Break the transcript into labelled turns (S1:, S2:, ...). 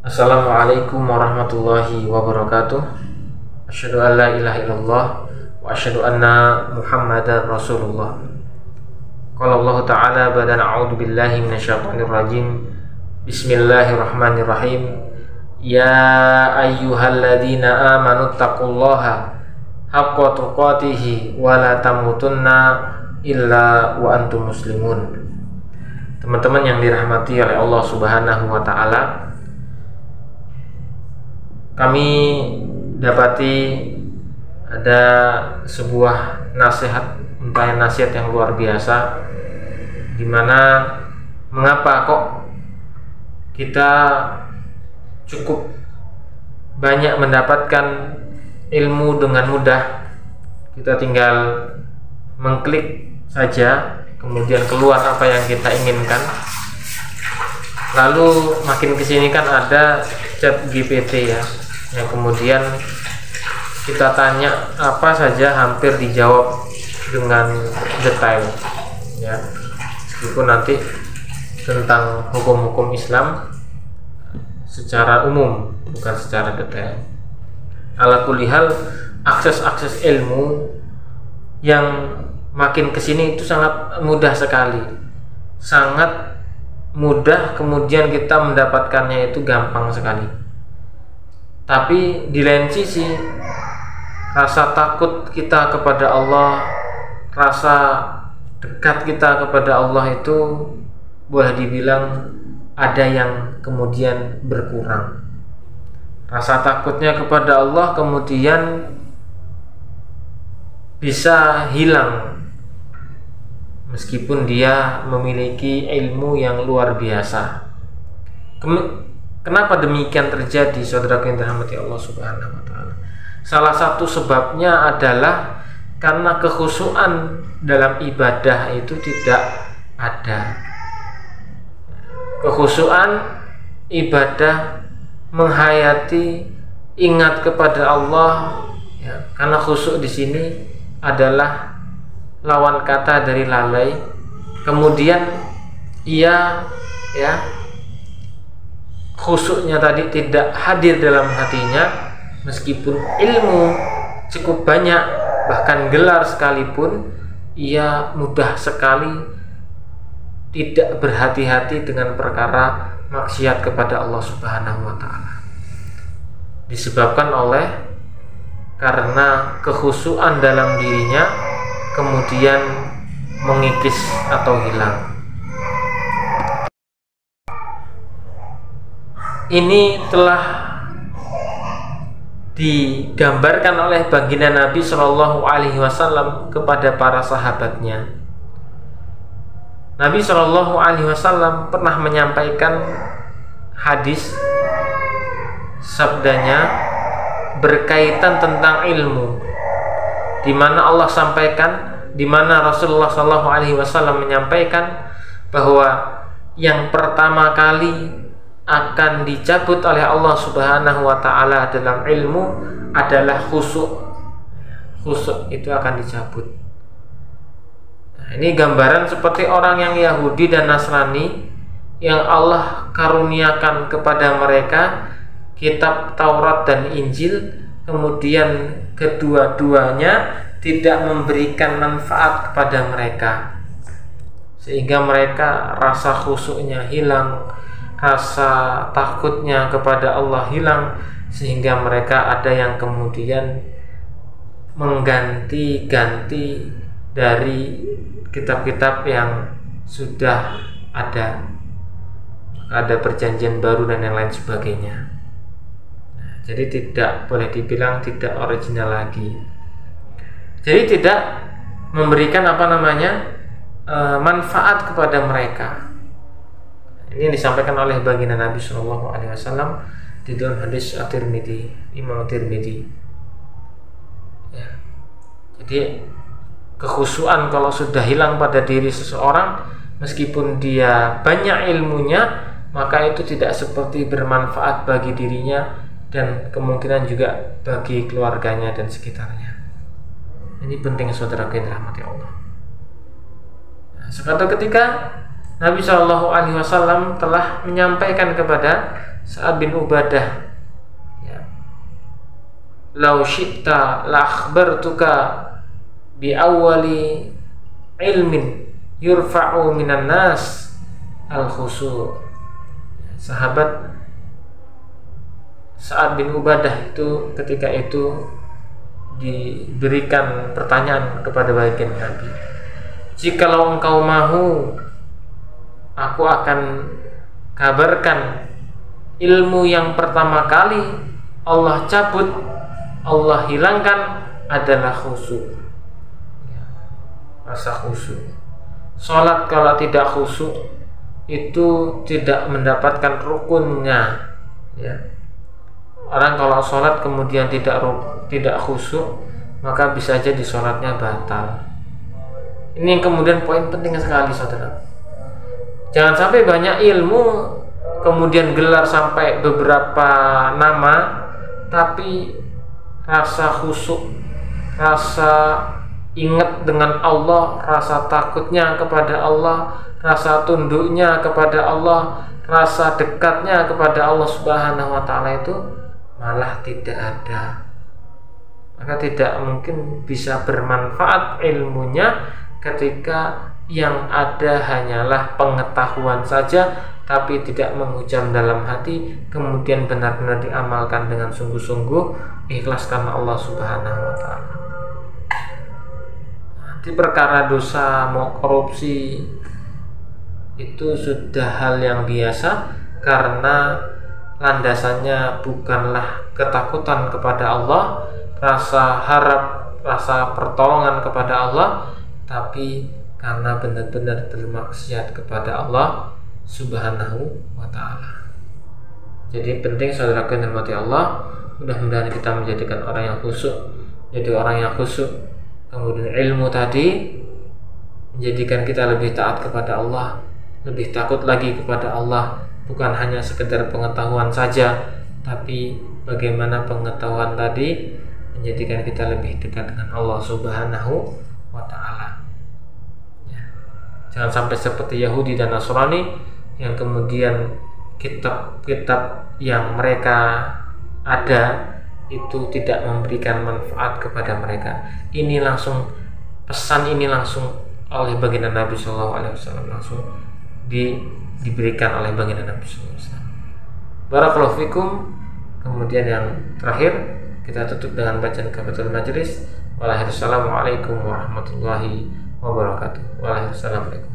S1: Assalamualaikum warahmatullahi wabarakatuh. Asyhadu an la ilaha illallah wa asyhadu anna Muhammadar Rasulullah. Qala Allah Ta'ala ba'da a'udzu billahi minasyaitonir rajim. Bismillahirrahmanirrahim. Ya ayyuhalladzina amanu taqullaha haqqa tuqatih wa la tamutunna illa wa antum muslimun. Teman-teman yang dirahmati oleh Allah Subhanahu wa taala, kami dapati ada sebuah nasihat yang luar biasa, dimana mengapa kok kita cukup banyak mendapatkan ilmu dengan mudah. Kita tinggal mengklik saja, kemudian keluar apa yang kita inginkan. Lalu makin kesini kan ada chat GPT ya, yang kemudian kita tanya apa saja hampir dijawab dengan detail ya, meskipun nanti tentang hukum-hukum Islam secara umum, bukan secara detail. Ala kulli hal, akses ilmu yang makin kesini itu sangat mudah sekali, sangat mudah, kemudian kita mendapatkannya itu gampang sekali. Tapi di lain sisi, rasa takut kita kepada Allah, rasa dekat kita kepada Allah itu boleh dibilang ada yang kemudian berkurang. Rasa takutnya kepada Allah kemudian bisa hilang, meskipun dia memiliki ilmu yang luar biasa. Kenapa demikian terjadi, saudaraku yang dirahmati Allah Subhanahu wa taala? Salah satu sebabnya adalah karena kekhusyuan dalam ibadah itu tidak ada. Kekhusyuan ibadah, menghayati, ingat kepada Allah ya, karena khusyuk di sini adalah lawan kata dari lalai. Kemudian ia ya, khusyuknya tadi tidak hadir dalam hatinya, meskipun ilmu cukup banyak, bahkan gelar sekalipun, ia mudah sekali tidak berhati-hati dengan perkara maksiat kepada Allah Subhanahu wa taala. Disebabkan oleh karena kekhusyuan dalam dirinya kemudian mengikis atau hilang. Ini telah digambarkan oleh baginda Nabi Shallallahu Alaihi Wasallam kepada para sahabatnya. Nabi Shallallahu Alaihi Wasallam pernah menyampaikan hadis, sabdanya berkaitan tentang ilmu, di mana Allah sampaikan, di mana Rasulullah Shallallahu Alaihi Wasallam menyampaikan bahwa yang pertama kali akan dicabut oleh Allah Subhanahu wa taala dalam ilmu adalah khusyuk. Khusyuk itu akan dicabut. Nah, ini gambaran seperti orang yang Yahudi dan Nasrani yang Allah karuniakan kepada mereka kitab Taurat dan Injil, kemudian kedua-duanya tidak memberikan manfaat kepada mereka, sehingga mereka rasa khusyuknya hilang, rasa takutnya kepada Allah hilang, sehingga mereka ada yang kemudian mengganti-ganti dari kitab-kitab yang sudah ada perjanjian baru dan yang lain sebagainya. Nah, jadi tidak boleh dibilang tidak original lagi. Jadi tidak memberikan manfaat kepada mereka. Ini disampaikan oleh baginda Nabi Shallallahu Alaihi Wasallam di dalam hadis At-Tirmidzi, Imam At-Tirmidzi. Ya. Jadi kekhusyuan kalau sudah hilang pada diri seseorang, meskipun dia banyak ilmunya, maka itu tidak seperti bermanfaat bagi dirinya dan kemungkinan juga bagi keluarganya dan sekitarnya. Ini penting, saudara yang dirahmati Allah. Suatu ketika Nabi Shallallahu Alaihi Wasallam telah menyampaikan kepada Sa'ad bin Ubadah, ya, "Lau syi'ta la akhbartuka bi awwali ilmin yurfa'u minan nas al-khusu'." Sahabat Sa'ad bin Ubadah itu ketika itu diberikan pertanyaan kepada baginda Nabi, "Jikalau engkau mahu, aku akan kabarkan ilmu yang pertama kali Allah cabut, Allah hilangkan adalah khusyuk." Rasa khusyuk. Salat kalau tidak khusyuk itu tidak mendapatkan rukunnya, ya. Orang kalau sholat kemudian tidak khusyuk, maka bisa jadi sholatnya batal. Ini kemudian poin penting sekali, saudara. Jangan sampai banyak ilmu kemudian gelar sampai beberapa nama, tapi rasa khusyuk, rasa ingat dengan Allah, rasa takutnya kepada Allah, rasa tunduknya kepada Allah, rasa dekatnya kepada Allah Subhanahu wa ta'ala itu malah tidak ada. Maka tidak mungkin bisa bermanfaat ilmunya ketika yang ada hanyalah pengetahuan saja, tapi tidak menghujam dalam hati, kemudian benar-benar diamalkan dengan sungguh-sungguh, ikhlas karena Allah Subhanahu wa ta'ala. Di perkara dosa, mau korupsi, itu sudah hal yang biasa, karena landasannya bukanlah ketakutan kepada Allah, rasa harap, rasa pertolongan kepada Allah, tapi karena benar-benar bermaksiat kepada Allah Subhanahu wa ta'ala. Jadi penting saudaraku yang dirahmati Allah, mudah-mudahan kita menjadikan orang yang khusyuk. Jadi orang yang khusyuk, kemudian ilmu tadi menjadikan kita lebih taat kepada Allah, lebih takut lagi kepada Allah, bukan hanya sekedar pengetahuan saja, tapi bagaimana pengetahuan tadi menjadikan kita lebih dekat dengan Allah Subhanahu wa ta'ala. Ya. Jangan sampai seperti Yahudi dan Nasrani yang kemudian kitab-kitab yang mereka ada itu tidak memberikan manfaat kepada mereka. Ini langsung, pesan ini langsung oleh baginda Nabi SAW, langsung diberikan oleh baginda Nabi SAW. Barakallahu fikum. Kemudian yang terakhir kita tutup dengan bacaan kafaratul majlis. Wassalamualaikum warahmatullahi wabarakatuh. Waalaikumsalam.